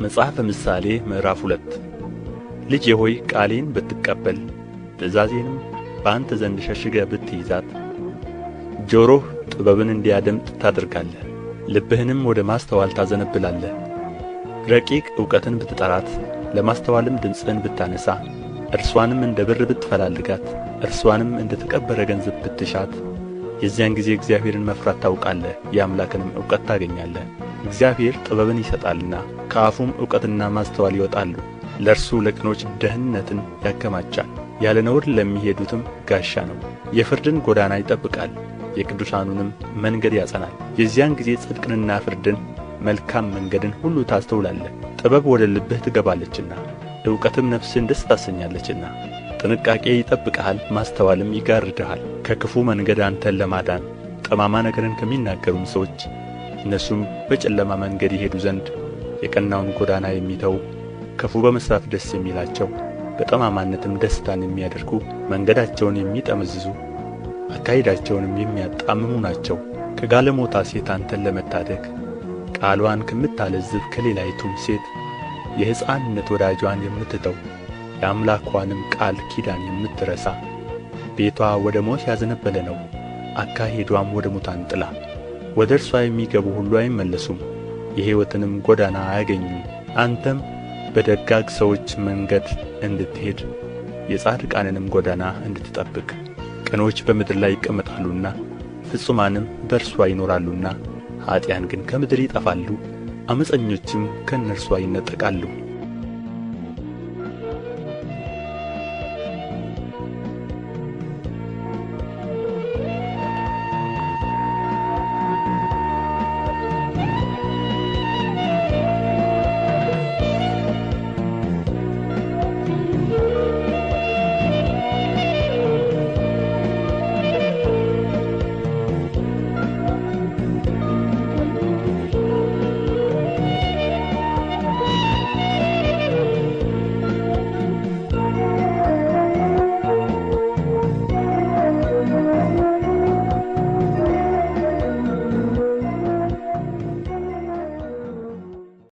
መጽሐፈ ምሳሌ ምዕራፍ 2 ልጄ ሆይ ቃሌን ብትቀበል ትእዛዜንም በአንተ ዘንድ ሸሽገህ ብትይዛት፣ ጆሮህ ጥበብን እንዲያደምጥ ታደርጋለህ፣ ልብህንም ወደ ማስተዋል ታዘነብላለህ። ረቂቅ እውቀትን ብትጠራት፣ ለማስተዋልም ድምፅህን ብታነሣ፣ እርሷንም እንደ ብር ብትፈላልጋት፣ እርሷንም እንደ ተቀበረ ገንዘብ ብትሻት፣ የዚያን ጊዜ እግዚአብሔርን መፍራት ታውቃለህ፣ የአምላክንም እውቀት ታገኛለህ። እግዚአብሔር ጥበብን ይሰጣልና ከአፉም እውቀትና ማስተዋል ይወጣሉ። ለእርሱ ለቅኖች ደህንነትን ያከማቻል፣ ያለ ነውር ለሚሄዱትም ጋሻ ነው። የፍርድን ጎዳና ይጠብቃል፣ የቅዱሳኑንም መንገድ ያጸናል። የዚያን ጊዜ ጽድቅንና ፍርድን መልካም መንገድን ሁሉ ታስተውላለህ። ጥበብ ወደ ልብህ ትገባለችና እውቀትም ነፍስህን ደስ ታሰኛለችና። ጥንቃቄ ይጠብቅሃል፣ ማስተዋልም ይጋርድሃል። ከክፉ መንገድ አንተን ለማዳን ጠማማ ነገርን ከሚናገሩም ሰዎች፣ እነርሱም በጨለማ መንገድ ይሄዱ ዘንድ የቀናውን ጎዳና የሚተዉ፣ ክፉ በመሥራት ደስ የሚላቸው፣ በጠማማነትም ደስታን የሚያደርጉ፣ መንገዳቸውን የሚጠመዝዙ አካሄዳቸውንም የሚያጣምሙ ናቸው። ከጋለሞታ ሴት አንተን ለመታደግ ቃልዋን ከምታለዝብ ከሌላይቱም ሴት የሕፃንነት ወዳጇን የምትተው የአምላክዋንም ቃል ኪዳን የምትረሳ፣ ቤቷ ወደ ሞት ያዘነበለ ነው፣ አካሄዷም ወደ ሙታን ጥላ። ወደ እርሷ የሚገቡ ሁሉ አይመለሱም፣ የሕይወትንም ጎዳና አያገኙም። አንተም በደጋግ ሰዎች መንገድ እንድትሄድ የጻድቃንንም ጎዳና እንድትጠብቅ። ቅኖች በምድር ላይ ይቀመጣሉና ፍጹማንም በእርሷ ይኖራሉና፣ ኀጥኣን ግን ከምድር ይጠፋሉ፣ ዓመፀኞችም ከእነርሷ ይነጠቃሉ።